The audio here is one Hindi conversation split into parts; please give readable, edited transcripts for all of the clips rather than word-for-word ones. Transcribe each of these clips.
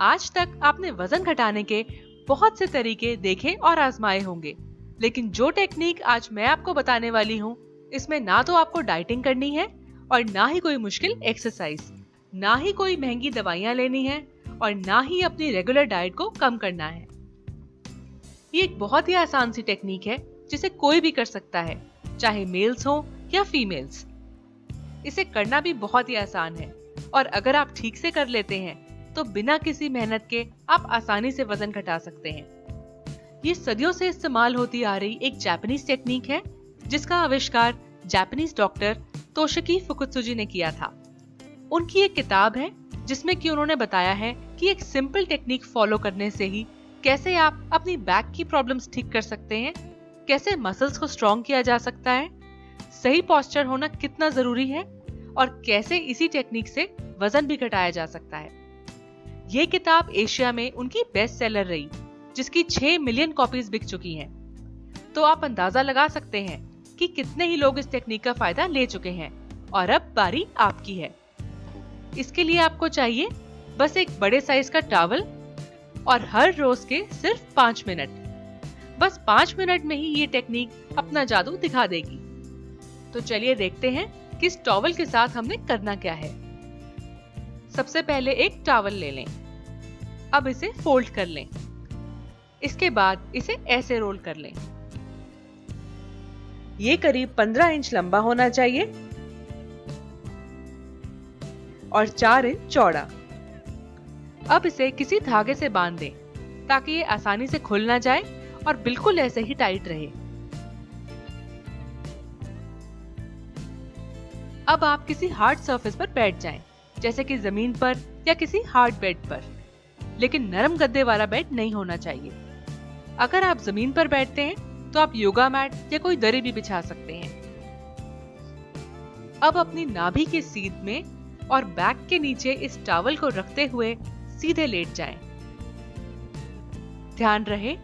आज तक आपने वजन घटाने के बहुत से तरीके देखे और आजमाए होंगे, लेकिन जो टेक्निक आज मैं आपको बताने वाली हूँ, इसमें ना तो आपको डाइटिंग करनी है और ना ही कोई मुश्किल एक्सरसाइज, ना ही कोई महंगी दवाइयाँ लेनी है और ना ही अपनी रेगुलर डाइट को कम करना है। ये एक बहुत ही आसान सी टेक्निक है जिसे कोई भी कर सकता है, चाहे मेल्स हो या फीमेल्स। इसे करना भी बहुत ही आसान है और अगर आप ठीक से कर लेते हैं तो बिना किसी मेहनत के आप आसानी से वजन घटा सकते हैं। ये सदियों से इस्तेमाल होती आ रही एक जापानीज टेक्निक है जिसका आविष्कार जापानीज डॉक्टर तोशिकी फुकुत्सुजी ने किया था। उनकी एक किताब है जिसमें कि उन्होंने बताया है कि एक सिंपल टेक्निक फॉलो करने से ही कैसे आप अपनी बैक की प्रॉब्लम्स ठीक कर सकते हैं, कैसे मसल्स को स्ट्रॉन्ग किया जा सकता है, सही पोस्चर होना कितना जरूरी है और कैसे इसी टेक्निक से वजन भी घटाया जा सकता है। ये किताब एशिया में उनकी बेस्ट सेलर रही, जिसकी 6 मिलियन कॉपीज बिक चुकी हैं। तो आप अंदाजा लगा सकते हैं कि कितने ही लोग इस टेक्निक का फायदा ले चुके हैं और अब बारी आपकी है। इसके लिए आपको चाहिए बस एक बड़े साइज का टॉवल और हर रोज के सिर्फ 5 मिनट। बस 5 मिनट में ही ये टेक्निक अपना जादू दिखा देगी। तो चलिए देखते हैं कि इस टॉवल के साथ हमने करना क्या है। सबसे पहले एक टॉवल ले लें। अब इसे फोल्ड कर लें। इसके बाद इसे ऐसे रोल कर लें। ये करीब 15 इंच लंबा होना चाहिए और 4 इंच चौड़ा। अब इसे किसी धागे से बांध दें ताकि ये आसानी से खुल ना जाए और बिल्कुल ऐसे ही टाइट रहे। अब आप किसी हार्ड सरफेस पर बैठ जाएं, जैसे कि जमीन पर या किसी हार्ड बेड पर, लेकिन नरम गद्दे वाला बेड नहीं होना चाहिए। अगर आप जमीन पर बैठते हैं तो आप योगा मैट या कोई दरी भी बिछा सकते हैं। अब अपनी नाभि के सीध में और बैक के नीचे इस टॉवल को रखते हुए सीधे लेट जाएं। ध्यान रहे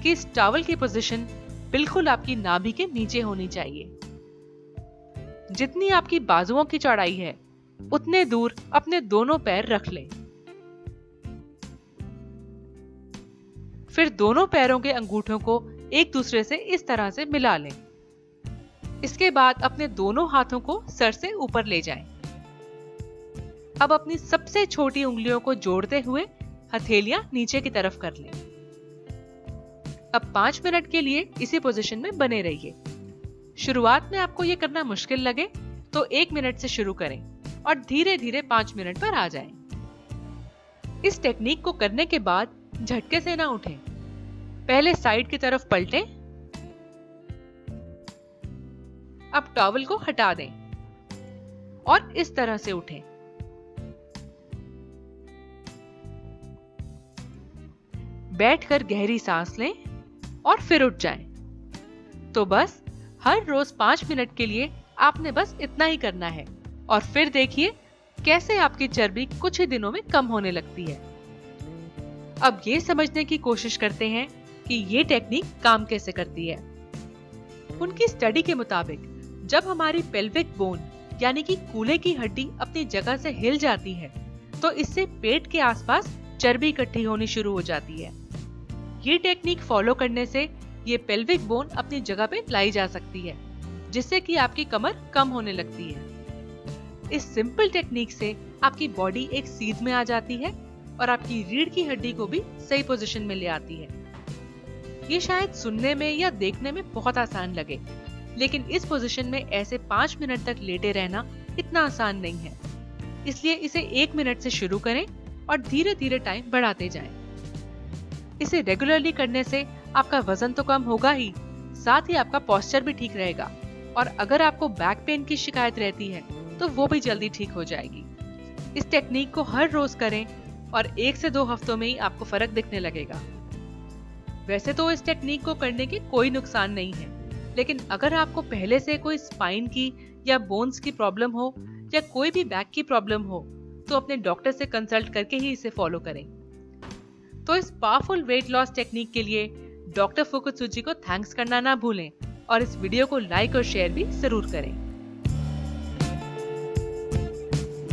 कि इस टॉवल की पोजीशन बिल्कुल आपकी नाभि के नीचे होनी चाहिए। जितनी आपकी बाजुओं की चौड़ाई है उतने दूर अपने दोनों पैर रख लें। फिर दोनों पैरों के अंगूठों को एक दूसरे से इस तरह से मिला लें। इसके बाद अपने दोनों हाथों को सर से ऊपर ले जाएं। अब अपनी सबसे छोटी उंगलियों को जोड़ते हुए हथेलियां नीचे की तरफ कर लें। अब 5 मिनट के लिए इसी पोजीशन में बने रहिए। शुरुआत में आपको ये करना मुश्किल लगे तो 1 मिनट से शुरू करें और धीरे धीरे 5 मिनट पर आ जाएं। इस टेक्निक को करने के बाद झटके से ना उठें। पहले साइड की तरफ पलटें। अब टॉवल को हटा दें और इस तरह से उठें। बैठकर गहरी सांस लें और फिर उठ जाएं। तो बस हर रोज 5 मिनट के लिए आपने बस इतना ही करना है और फिर देखिए कैसे आपकी चर्बी कुछ ही दिनों में कम होने लगती है। अब ये समझने की कोशिश करते हैं कि ये टेक्निक काम कैसे करती है। उनकी स्टडी के मुताबिक जब हमारी पेल्विक बोन यानी कि कूल्हे की हड्डी अपनी जगह से हिल जाती है तो इससे पेट के आसपास चर्बी इकट्ठी होनी शुरू हो जाती है। ये टेक्निक फॉलो करने से ये पेल्विक बोन अपनी जगह पे लाई जा सकती है, जिससे कि आपकी कमर कम होने लगती है। इस सिंपल टेक्निक से आपकी बॉडी एक सीध में आ जाती है और आपकी रीढ़ की हड्डी को भी सही पोजीशन में ले आती है। ये शायद सुनने में या देखने में बहुत आसान लगे, लेकिन इस पोजीशन में ऐसे 5 मिनट तक लेटे रहना इतना आसान नहीं है। इसलिए इसे 1 मिनट से शुरू करें और धीरे धीरे टाइम बढ़ाते जाएं। इसे रेगुलरली करने से आपका वजन तो कम होगा ही, साथ ही आपका पोस्चर भी ठीक रहेगा और अगर आपको बैक पेन की शिकायत रहती है तो वो भी जल्दी ठीक हो जाएगी। इस टेक्निक को हर रोज करें और 1 से 2 हफ्तों में ही आपको फर्क दिखने लगेगा। वैसे तो इस टेक्निक को करने के कोई नुकसान नहीं है, लेकिन अगर आपको पहले से कोई स्पाइन की या बोन्स की प्रॉब्लम हो या कोई भी बैक की प्रॉब्लम हो तो अपने डॉक्टर से कंसल्ट करके ही इसे फॉलो करें। तो इस पावरफुल वेट लॉस टेक्निक के लिए डॉक्टर फुकुत्सुजी को थैंक्स करना ना भूलें और इस वीडियो को लाइक और शेयर भी जरूर करें।